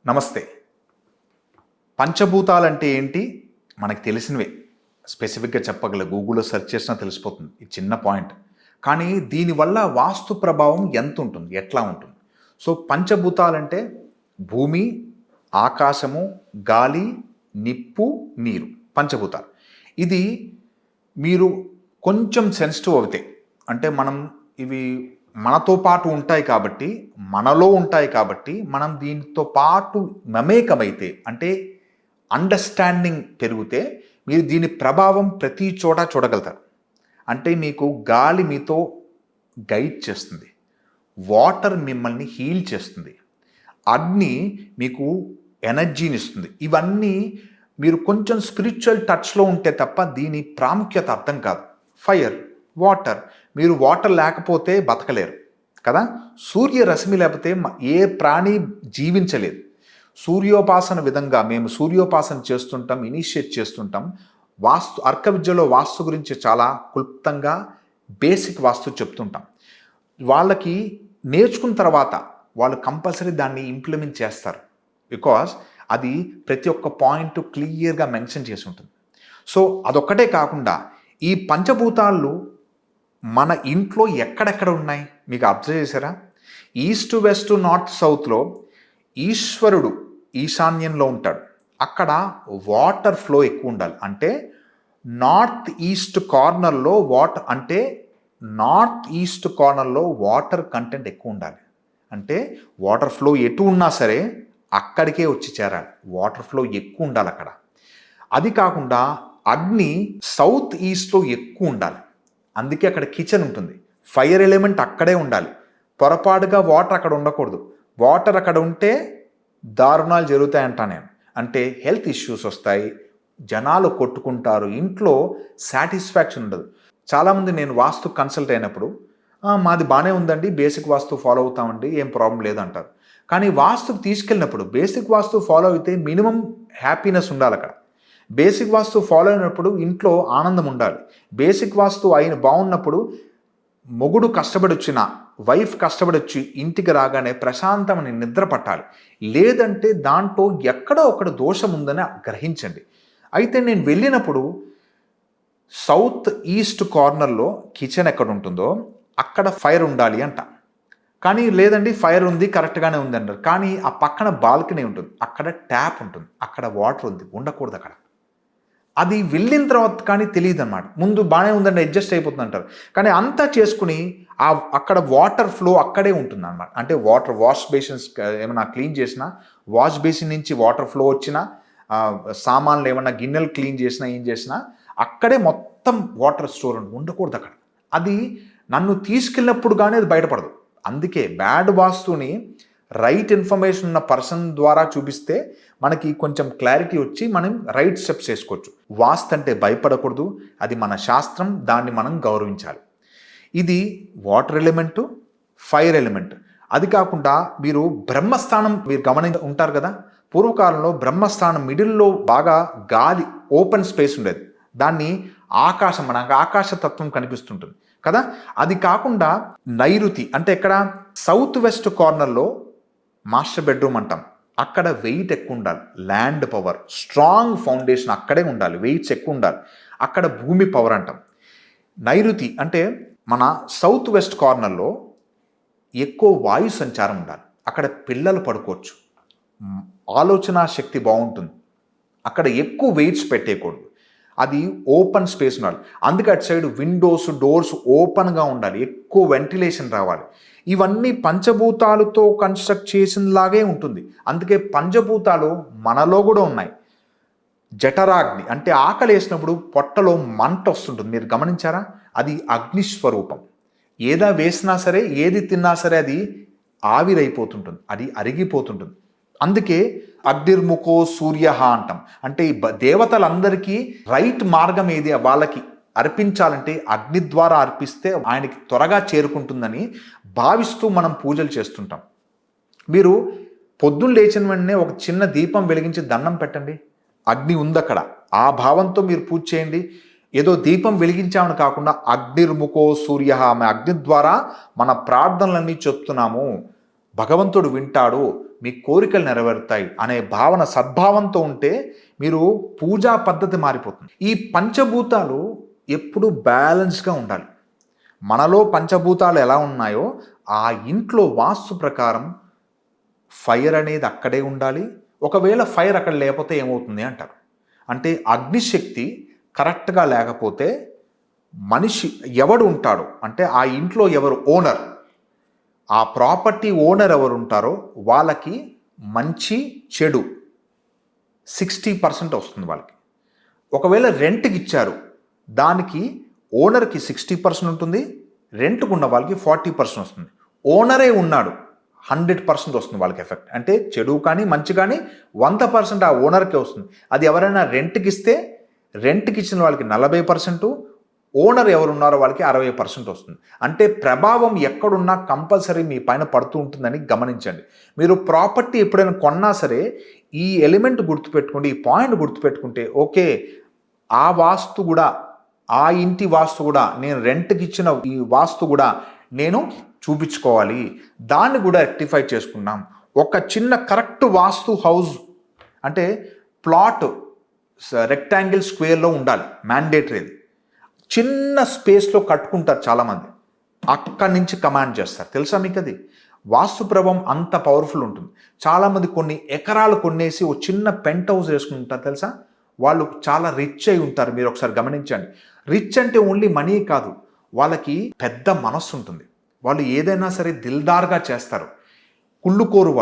నమస్తే. పంచభూతాలంటే ఏంటి? మనకు తెలిసినవే. స్పెసిఫిక్‌గా చెప్పగల గూగుల్‌లో సెర్చ్ చేసినా తెలిసిపోతుంది. ఇది చిన్న పాయింట్. కానీ దీనివల్ల వాస్తు ప్రభావం ఎంతుంటుంది? ఎట్లా ఉంటుంది? సో, పంచభూతాలంటే భూమి, ఆకాశము, గాలి, నిప్పు, నీరు. పంచభూతాలు. ఇది మీరు కొంచెం సెన్సిటివ్ అవుతే అంటే ఇవి మనతో పాటు ఉంటాయి కాబట్టి, మనలో ఉంటాయి కాబట్టి, మనం దీనితో పాటు మమేకమైతే అంటే అండర్‌స్టాండింగ్ పెరిగితే మీరు దీని ప్రభావం ప్రతి చోట చూడగలుగుతారు. అంటే మీకు గాలి మీతో గైడ్ చేస్తుంది. వాటర్ మిమ్మల్ని హీల్ చేస్తుంది. అగ్ని మీకు ఎనర్జీనిస్తుంది. ఇవన్నీ మీరు కొంచెం స్పిరిచువల్ టచ్‌లో ఉంటే తప్ప దీని ప్రాముఖ్యత అర్థం కాదు. Fire, water. మీరు వాటర్ లేకపోతే బతకలేరు కదా! సూర్యరశ్మి లేకపోతే ఏ ప్రాణి జీవించలేదు. సూర్యోపాసన విధంగా మేము సూర్యోపాసన చేస్తుంటాం, ఇనిషియేట్ చేస్తుంటాం. అర్క విద్యలో వాస్తు గురించి చాలా క్లుప్తంగా బేసిక్ వాస్తు చెప్తుంటాం. వాళ్ళకి నేర్చుకున్న తర్వాత వాళ్ళు కంపల్సరీ దాన్ని ఇంప్లిమెంట్ చేస్తారు. బికాజ్ అది ప్రతి ఒక్క పాయింట్ క్లియర్‌గా మెన్షన్ చేసి ఉంటుంది. సో, అదొక్కటే కాకుండా ఈ పంచభూతాలు మన ఇంట్లో ఎక్కడెక్కడ ఉన్నాయి మీకు అబ్జర్వ్ చేశారా? ఈస్ట్, వెస్ట్, నార్త్, సౌత్‌లో ఈశ్వరుడు ఈశాన్యంలో ఉంటాడు. అక్కడ వాటర్ ఫ్లో ఎక్కువ ఉండాలి. అంటే నార్త్ ఈస్ట్ కార్నర్‌లో వాటర్ కంటెంట్ ఎక్కువ ఉండాలి. అంటే వాటర్ ఫ్లో ఎటు ఉన్నా సరే అక్కడికే వచ్చి చేరాలి. వాటర్ ఫ్లో ఎక్కువ ఉండాలి అక్కడ. అది కాకుండా అగ్ని సౌత్ ఈస్ట్‌లో ఎక్కువ ఉండాలి. అందుకే అక్కడ కిచెన్ ఉంటుంది. ఫైర్ ఎలిమెంట్ అక్కడే ఉండాలి. పొరపాటుగా వాటర్ అక్కడ ఉండకూడదు. వాటర్ అక్కడ ఉంటే దారుణాలు జరుగుతాయంట నేను. అంటే హెల్త్ ఇష్యూస్ వస్తాయి, జనాలు కొట్టుకుంటారు, ఇంట్లో సాటిస్ఫాక్షన్ ఉండదు. చాలామంది నేను వాస్తు కన్సల్ట్ అయినప్పుడు మాది బాగానే ఉందండి, బేసిక్ వాస్తు ఫాలో అవుతామండి, ఏం ప్రాబ్లం లేదంటారు. కానీ వాస్తుకు తీసుకెళ్ళినప్పుడు బేసిక్ వాస్తు ఫాలో అయితే మినిమం హ్యాపీనెస్ ఉండాలి అక్కడ. బేసిక్ వాస్తు ఫాలో అయినప్పుడు ఇంట్లో ఆనందం ఉండాలి. బేసిక్ వాస్తు బాగున్నప్పుడు మొగుడు కష్టపడొచ్చిన వైఫ్ కష్టపడొచ్చి ఇంటికి రాగానే ప్రశాంతమైన నిద్ర పట్టాలి. లేదంటే దాంట్లో ఎక్కడో ఒకటి దోషం ఉందని గ్రహించండి. అయితే నేను వెళ్ళినప్పుడు సౌత్ ఈస్ట్ కార్నర్లో కిచెన్ ఎక్కడ ఉంటుందో అక్కడ ఫైర్ ఉండాలి అంట. కానీ లేదండి ఫైర్ ఉంది, కరెక్ట్గానే ఉంది అంటారు. కానీ ఆ పక్కన బాల్కనీ ఉంటుంది, అక్కడ ట్యాప్ ఉంటుంది, అక్కడ వాటర్ ఉంది, ఉండకూడదు అక్కడ. అది వెళ్ళిన తర్వాత కానీ తెలియదు అనమాట. ముందు బాగానే ఉందండి, అడ్జస్ట్ అయిపోతుంది అంటారు. కానీ అంతా చేసుకుని అక్కడ వాటర్ ఫ్లో అక్కడే ఉంటుంది అనమాట. అంటే వాష్ బేసిన్స్ ఏమైనా క్లీన్ చేసినా, వాష్ బేసిన్ నుంచి వాటర్ ఫ్లో వచ్చినా, సామాన్లు ఏమన్నా గిన్నెలు క్లీన్ చేసినా, ఏం చేసినా అక్కడే మొత్తం వాటర్ స్టోర్ ఉండకూడదు అక్కడ. అది నన్ను తీసుకెళ్ళినప్పుడు కానీ అది బయటపడదు. అందుకే బ్యాడ్ వాస్తుని రైట్ ఇన్ఫర్మేషన్ ఉన్న పర్సన్ ద్వారా చూపిస్తే మనకి కొంచెం క్లారిటీ వచ్చి మనం రైట్ స్టెప్స్ చేసుకోవచ్చు. వాస్తు అంటే భయపడకూడదు, అది మన శాస్త్రం, దాన్ని మనం గౌరవించాలి. ఇది వాటర్ ఎలిమెంట్, ఫైర్ ఎలిమెంట్. అది కాకుండా మీరు బ్రహ్మస్థానం మీరు గమనించి ఉంటారు కదా, పూర్వకాలంలో బ్రహ్మస్థానం మిడిల్లో బాగా గాలి ఓపెన్ స్పేస్ ఉండేది. దాన్ని ఆకాశం, మనకు ఆకాశతత్వం కనిపిస్తుంటుంది కదా. అది కాకుండా నైరుతి అంటే ఎక్కడ సౌత్ వెస్ట్ కార్నర్లో మాస్టర్ బెడ్రూమ్ అంటాం. అక్కడ వెయిట్ ఎక్కువ ఉండాలి. ల్యాండ్ పవర్, స్ట్రాంగ్ ఫౌండేషన్ అక్కడే ఉండాలి, వెయిట్స్ ఎక్కువ ఉండాలి. అక్కడ భూమి పవర్ అంటాం. నైరుతి అంటే మన సౌత్ వెస్ట్ కార్నర్లో ఎక్కువ వాయు సంచారం ఉండాలి. అక్కడ పిల్లలు పడుకోవచ్చు, ఆలోచన శక్తి బాగుంటుంది. అక్కడ ఎక్కువ వెయిట్స్ పెట్టేయకూడదు. అది ఓపెన్ స్పేస్ ఉండాలి. అందుకే అటు సైడ్ విండోస్, డోర్స్ ఓపెన్గా ఉండాలి, ఎక్కువ వెంటిలేషన్ రావాలి. ఇవన్నీ పంచభూతాలతో కన్స్ట్రక్ట్ చేసినలాగే ఉంటుంది. అందుకే పంచభూతాలు మనలో కూడా ఉన్నాయి. జఠరాగ్ని అంటే ఆకలి వేసినప్పుడు పొట్టలో మంట వస్తుంటుంది, మీరు గమనించారా? అది అగ్నిస్వరూపం. ఏదా వేసినా సరే, ఏది తిన్నా సరే అది ఆవిరైపోతుంటుంది, అది అరిగిపోతుంటుంది. అందుకే అగ్నిర్ముఖో సూర్య అంటాం. అంటే ఈ దేవతలందరికీ రైట్ మార్గం ఏది వాళ్ళకి అర్పించాలంటే అగ్ని ద్వారా అర్పిస్తే ఆయనకి త్వరగా చేరుకుంటుందని భావిస్తూ మనం పూజలు చేస్తుంటాం. మీరు పొద్దున్న లేచిన వెంటనే ఒక చిన్న దీపం వెలిగించి దండం పెట్టండి, అగ్ని ఉంది అక్కడ. ఆ భావంతో మీరు పూజ చేయండి. ఏదో దీపం వెలిగించామని కాకుండా అగ్నిర్ముఖో సూర్య, అగ్ని ద్వారా మన ప్రార్థనలన్నీ చెప్తున్నాము. భగవంతుడు వింటాడు, మీ కోరికలు నెరవేరుతాయి అనే భావన, సద్భావంతో ఉంటే మీరు పూజా పద్ధతి మారిపోతుంది. ఈ పంచభూతాలు ఎప్పుడు బ్యాలెన్స్గా ఉండాలి. మనలో పంచభూతాలు ఎలా ఉన్నాయో ఆ ఇంట్లో వాస్తు ప్రకారం ఫైర్ అనేది అక్కడే ఉండాలి. ఒకవేళ ఫైర్ అక్కడ లేకపోతే ఏమవుతుంది అంటారు. అంటే అగ్నిశక్తి కరెక్ట్గా లేకపోతే మనిషి ఎవడు ఉంటాడో, అంటే ఆ ఇంట్లో ఎవరు ఓనర్, ఆ ప్రాపర్టీ ఓనర్ ఎవరు ఉంటారో వాళ్ళకి మంచి చెడు 60% వస్తుంది వాళ్ళకి. ఒకవేళ రెంట్కి ఇచ్చారు, దానికి ఓనర్కి 60% ఉంటుంది, రెంట్కు ఉన్న వాళ్ళకి 40% వస్తుంది. ఓనరే ఉన్నాడు, 100% వస్తుంది వాళ్ళకి ఎఫెక్ట్. అంటే చెడు కానీ మంచి కానీ 100% ఆ ఓనర్కే వస్తుంది. అది ఎవరైనా రెంట్కి ఇస్తే రెంట్కి ఇచ్చిన వాళ్ళకి 40%, ఓనర్ ఎవరున్నారో వాళ్ళకి 60% వస్తుంది. అంటే ప్రభావం ఎక్కడున్నా కంపల్సరీ మీ పైన పడుతూ ఉంటుందని గమనించండి. మీరు ప్రాపర్టీ ఎప్పుడైనా కొన్నా సరే ఈ ఎలిమెంట్ గుర్తుపెట్టుకోండి, ఈ పాయింట్ గుర్తుపెట్టుకుంటే ఓకే, ఆ వాస్తు కూడా, ఆ ఇంటి వాస్తు కూడా, నేను రెంట్కి ఇచ్చిన ఈ వాస్తు కూడా నేను చూపించుకోవాలి, దాన్ని కూడా రెక్టిఫై చేసుకున్నాం. ఒక చిన్న కరెక్ట్ వాస్తు హౌస్ అంటే ప్లాట్ రెక్టాంగిల్ స్క్వేర్లో ఉండాలి, మ్యాండేటరీ. చిన్న స్పేస్లో కట్టుకుంటారు చాలామంది, అక్కడి నుంచి కమాండ్ చేస్తారు. తెలుసా మీకు అది? వాస్తు ప్రభావం అంత పవర్ఫుల్ ఉంటుంది. చాలామంది కొన్ని ఎకరాలు కొనేసి ఒక చిన్న పెంట్ హౌస్ వేసుకుంటారు. తెలుసా? వాళ్ళు చాలా రిచ్ అయి ఉంటారు. మీరు ఒకసారి గమనించండి. రిచ్ అంటే ఓన్లీ మనీ కాదు, వాళ్ళకి పెద్ద మనస్సు ఉంటుంది. వాళ్ళు ఏదైనా సరే దిల్దార్గా చేస్తారు. కుళ్ళుకోరు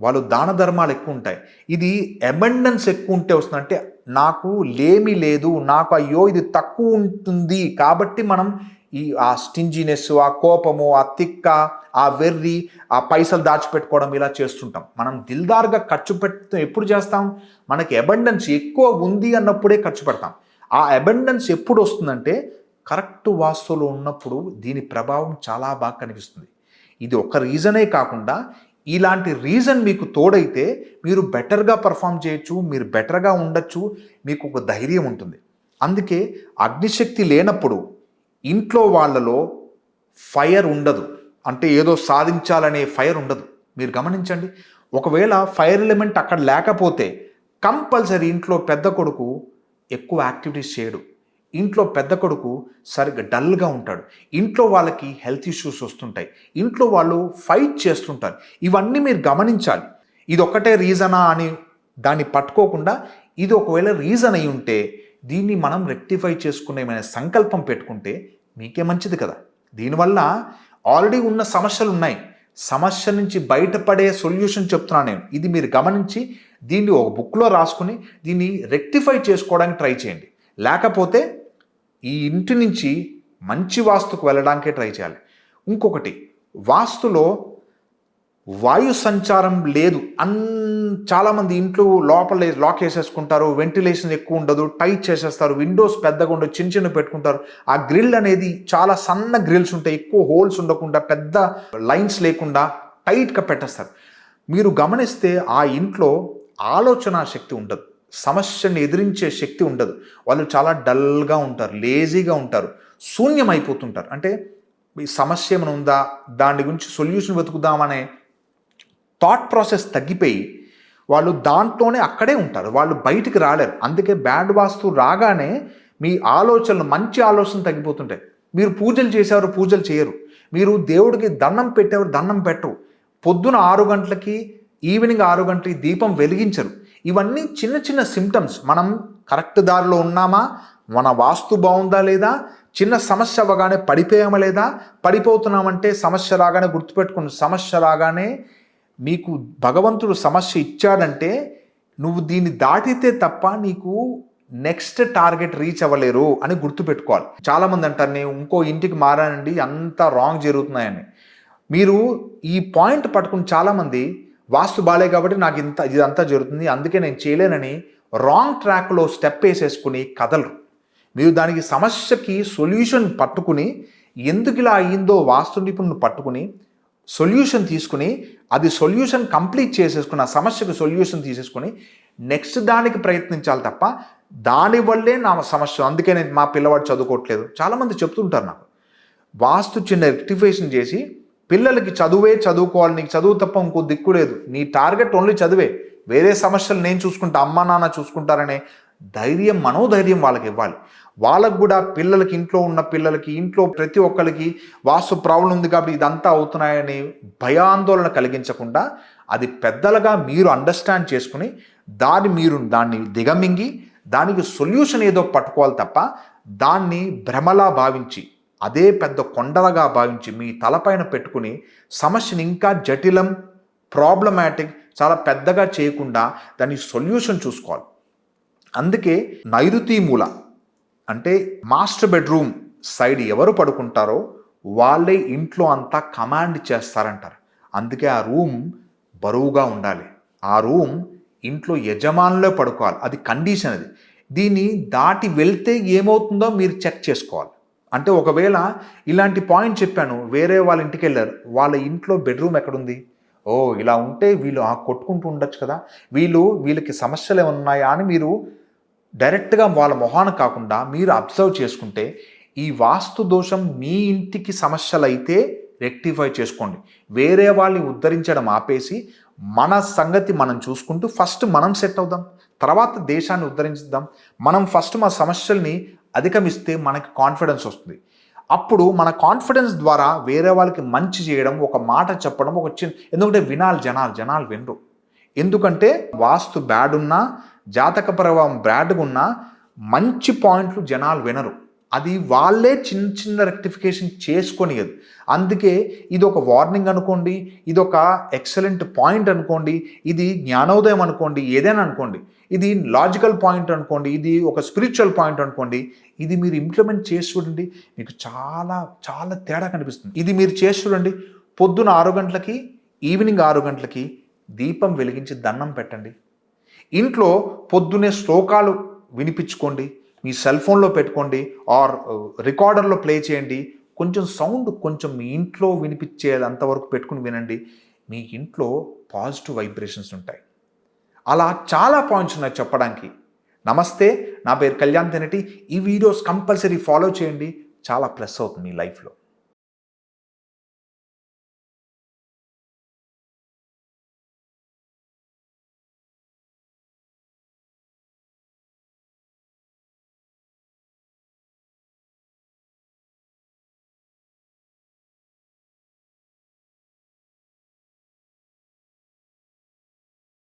వాళ్ళు దాన ధర్మాలు ఎక్కువ ఉంటాయి. ఇది అబండెన్స్ ఎక్కువ ఉంటే వస్తుందంటే నాకు లేమి లేదు, నాకు అయ్యో ఇది తక్కువ ఉంటుంది కాబట్టి మనం ఆ స్టింజినెస్, ఆ కోపము, ఆ తిక్క, ఆ వెర్రి, ఆ పైసలు దాచిపెట్టుకోవడం ఇలా చేస్తుంటాం. మనం దిల్దార్గా ఖర్చు ఎప్పుడు చేస్తాం? మనకి అబండెన్స్ ఎక్కువ ఉంది అన్నప్పుడే ఖర్చు పెడతాం. ఆ అబండెన్స్ ఎప్పుడు వస్తుందంటే కరెక్ట్ వాస్తులో ఉన్నప్పుడు దీని ప్రభావం చాలా బాగా కనిపిస్తుంది. ఇది ఒక రీజనే కాకుండా ఇలాంటి రీజన్ మీకు తోడైతే మీరు బెటర్గా పర్ఫామ్ చేయొచ్చు, మీరు బెటర్గా ఉండొచ్చు, మీకు ఒక ధైర్యం ఉంటుంది. అందుకే అగ్నిశక్తి లేనప్పుడు ఇంట్లో వాళ్ళలో ఫైర్ ఉండదు. అంటే ఏదో సాధించాలనే ఫైర్ ఉండదు. మీరు గమనించండి. ఒకవేళ ఫైర్ ఎలిమెంట్ అక్కడ లేకపోతే కంపల్సరీ ఇంట్లో పెద్ద కొడుకు ఎక్కువ యాక్టివిటీస్ చేయడు, ఇంట్లో పెద్ద కొడుకు సరిగ్గా డల్గా ఉంటాడు, ఇంట్లో వాళ్ళకి హెల్త్ ఇష్యూస్ వస్తుంటాయి, ఇంట్లో వాళ్ళు ఫైట్ చేస్తుంటారు. ఇవన్నీ మీరు గమనించాలి. ఇది ఒక్కటే రీజనా అని దాన్ని పట్టుకోకుండా, ఇది ఒకవేళ రీజన్ అయి ఉంటే దీన్ని మనం రెక్టిఫై చేసుకునే సంకల్పం పెట్టుకుంటే మీకే మంచిది కదా. దీనివల్ల ఆల్రెడీ ఉన్న సమస్యలు ఉన్నాయి, సమస్య నుంచి బయటపడే సొల్యూషన్ చెప్తున్నాను నేను. ఇది మీరు గమనించి దీన్ని ఒక బుక్లో రాసుకుని దీన్ని రెక్టిఫై చేసుకోవడానికి ట్రై చేయండి. లేకపోతే ఈ ఇంటి నుంచి మంచి వాస్తుకు వెళ్ళడానికే ట్రై చేయాలి. ఇంకొకటి, వాస్తులో వాయు సంచారం లేదు చాలామంది ఇంట్లో లోపల లాక్ వేసేసుకుంటారు, వెంటిలేషన్ ఎక్కువ ఉండదు, టైట్ చేసేస్తారు, విండోస్ పెద్దగా ఉండదు, చిన్న చిన్న పెట్టుకుంటారు. ఆ గ్రిల్ అనేది చాలా సన్న గ్రిల్స్ ఉంటాయి, ఎక్కువ హోల్స్ ఉండకుండా, పెద్ద లైన్స్ లేకుండా టైట్గా పెట్టేస్తారు. మీరు గమనిస్తే ఆ ఇంట్లో ఆలోచన శక్తి ఉండదు, సమస్యని ఎదిరించే శక్తి ఉండదు. వాళ్ళు చాలా డల్గా ఉంటారు, లేజీగా ఉంటారు, శూన్యం అయిపోతుంటారు. అంటే ఈ సమస్య ఏమైనా ఉందా, దాని గురించి సొల్యూషన్ వెతుకుదామనే థాట్ ప్రాసెస్ తగ్గిపోయి వాళ్ళు దాంట్లోనే అక్కడే ఉంటారు, వాళ్ళు బయటికి రాలేరు. అందుకే బ్యాడ్ వాస్తు రాగానే మీ ఆలోచనలు, మంచి ఆలోచనలు తగ్గిపోతుంటాయి. మీరు పూజలు చేసేవారు పూజలు చేయరు, మీరు దేవుడికి దండం పెట్టేవారు దండం పెట్టరు, పొద్దున 6 గంటలకి ఈవినింగ్ 6 గంటలకి దీపం వెలిగించరు. ఇవన్నీ చిన్న చిన్న సిమ్టమ్స్. మనం కరెక్ట్ దారిలో ఉన్నామా, మన వాస్తు బాగుందా లేదా, చిన్న సమస్య అవ్వగానే పడిపోయామా లేదా, పడిపోతున్నామంటే సమస్య రాగానే గుర్తుపెట్టుకుని, సమస్య రాగానే మీకు భగవంతుడు సమస్య ఇచ్చాడంటే నువ్వు దీన్ని దాటితే తప్ప నీకు నెక్స్ట్ టార్గెట్ రీచ్ అవ్వలేరు అని గుర్తుపెట్టుకోవాలి. చాలామంది అంటారు నేను ఇంకో ఇంటికి మారానండి అంతా రాంగ్ జరుగుతున్నాయని. మీరు ఈ పాయింట్ పట్టుకుని చాలామంది వాస్తు బాలే కాబట్టి నాకు ఇదంతా జరుగుతుంది అందుకే నేను చేయలేనని రాంగ్ ట్రాక్లో స్టెప్ వేసేసుకుని కదలరు. మీరు దానికి సమస్యకి సొల్యూషన్ పట్టుకుని, ఎందుకు ఇలా అయ్యిందో వాస్తు నిపుణుని పట్టుకుని సొల్యూషన్ తీసుకుని, అది సొల్యూషన్ కంప్లీట్ చేసేసుకుని, ఆ సమస్యకు సొల్యూషన్ తీసేసుకుని నెక్స్ట్ దానికి ప్రయత్నించాలి తప్ప దానివల్లే నా సమస్య అందుకే మా పిల్లవాడు చదువుకోవట్లేదు చాలామంది చెప్తుంటారు నాకు. వాస్తు చిన్న రెక్టిఫికేషన్ చేసి పిల్లలకి చదువే చదువుకోవాలి, నీకు చదువు తప్ప ఇంకో దిక్కు లేదు, నీ టార్గెట్ ఓన్లీ చదువే, వేరే సమస్యలు నేను చూసుకుంటా, అమ్మ నాన్న చూసుకుంటారనే ధైర్యం, మనోధైర్యం వాళ్ళకి ఇవ్వాలి. వాళ్ళకు కూడా పిల్లలకి, ఇంట్లో ఉన్న పిల్లలకి, ఇంట్లో ప్రతి ఒక్కరికి వాస్తు ప్రాబ్లం ఉంది కాబట్టి ఇదంతా అవుతున్నాయని భయాందోళన కలిగించకుండా, అది పెద్దలుగా మీరు అండర్స్టాండ్ చేసుకుని దాన్ని దిగమింగి దానికి సొల్యూషన్ ఏదో పట్టుకోవాలి తప్ప, దాన్ని భ్రమలా భావించి, అదే పెద్ద కొండలగా భావించి మీ తలపైన పెట్టుకుని సమస్యని ఇంకా జటిలం, ప్రాబ్లమాటిక్, చాలా పెద్దగా చేయకుండా దాని సొల్యూషన్ చూసుకోవాలి. అందుకే నైరుతి మూల అంటే మాస్టర్ బెడ్రూమ్ సైడ్ ఎవరు పడుకుంటారో వాళ్ళే ఇంట్లో అంతా కమాండ్ చేస్తారంటారు. అందుకే ఆ రూమ్ బరువుగా ఉండాలి, ఆ రూమ్ ఇంట్లో యజమానులే పడుకోవాలి, అది కండిషన్. అది దీన్ని దాటి వెళ్తే ఏమవుతుందో మీరు చెక్ చేసుకోవాలి. అంటే ఒకవేళ ఇలాంటి పాయింట్ చెప్పాను, వేరే వాళ్ళ ఇంటికి వెళ్ళారు, వాళ్ళ ఇంట్లో బెడ్రూమ్ ఎక్కడుంది, ఓ ఇలా ఉంటే వీళ్ళు కొట్టుకుంటూ ఉండొచ్చు కదా, వీళ్ళకి సమస్యలు ఏమన్నాయా అని మీరు డైరెక్ట్గా వాళ్ళ మొహాన కాకుండా మీరు అబ్జర్వ్ చేసుకుంటే, ఈ వాస్తు దోషం మీ ఇంటికి సమస్యలు అయితే రెక్టిఫై చేసుకోండి. వేరే వాళ్ళని ఉద్ధరించడం ఆపేసి మన సంగతి మనం చూసుకుంటూ ఫస్ట్ మనం సెట్ అవుదాం, తర్వాత దేశాన్ని ఉద్ధరించుదాం. మనం ఫస్ట్ మన సమస్యల్ని అధిగమిస్తే మనకి కాన్ఫిడెన్స్ వస్తుంది. అప్పుడు మన కాన్ఫిడెన్స్ ద్వారా వేరే వాళ్ళకి మంచి చేయడం, ఒక మాట చెప్పడం, ఎందుకంటే వినాలి, జనాలు వినరు. ఎందుకంటే వాస్తు బ్యాడ్ ఉన్నా, జాతక ప్రభావం బ్యాడ్గా ఉన్నా మంచి పాయింట్లు జనాలు వినరు. అది వాళ్ళే చిన్న చిన్న రెక్టిఫికేషన్ చేసుకొనియదు. అందుకే ఇది ఒక వార్నింగ్ అనుకోండి, ఇది ఒక ఎక్సలెంట్ పాయింట్ అనుకోండి, ఇది జ్ఞానోదయం అనుకోండి, ఏదైనా అనుకోండి, ఇది లాజికల్ పాయింట్ అనుకోండి, ఇది ఒక స్పిరిచువల్ పాయింట్ అనుకోండి, ఇది మీరు ఇంప్లిమెంట్ చేసి చూడండి, మీకు చాలా చాలా తేడా కనిపిస్తుంది. ఇది మీరు చేసి చూడండి, పొద్దున 6 గంటలకి, ఈవినింగ్ 6 గంటలకి దీపం వెలిగించి దండం పెట్టండి. ఇంట్లో పొద్దునే శ్లోకాలు వినిపించుకోండి, మీ సెల్ ఫోన్లో పెట్టుకోండి, ఆర్ రికార్డర్లో ప్లే చేయండి. కొంచెం సౌండ్ కొంచెం మీ ఇంట్లో వినిపించేది అంతవరకు పెట్టుకుని వినండి. మీ ఇంట్లో పాజిటివ్ వైబ్రేషన్స్ ఉంటాయి. అలా చాలా పాయింట్స్ ఉన్నాయి చెప్పడానికి. నమస్తే, నా పేరు కళ్యాణ్ తెనటి. ఈ వీడియోస్ కంపల్సరీ ఫాలో చేయండి, చాలా ప్లస్ అవుతుంది మీ లైఫ్లో.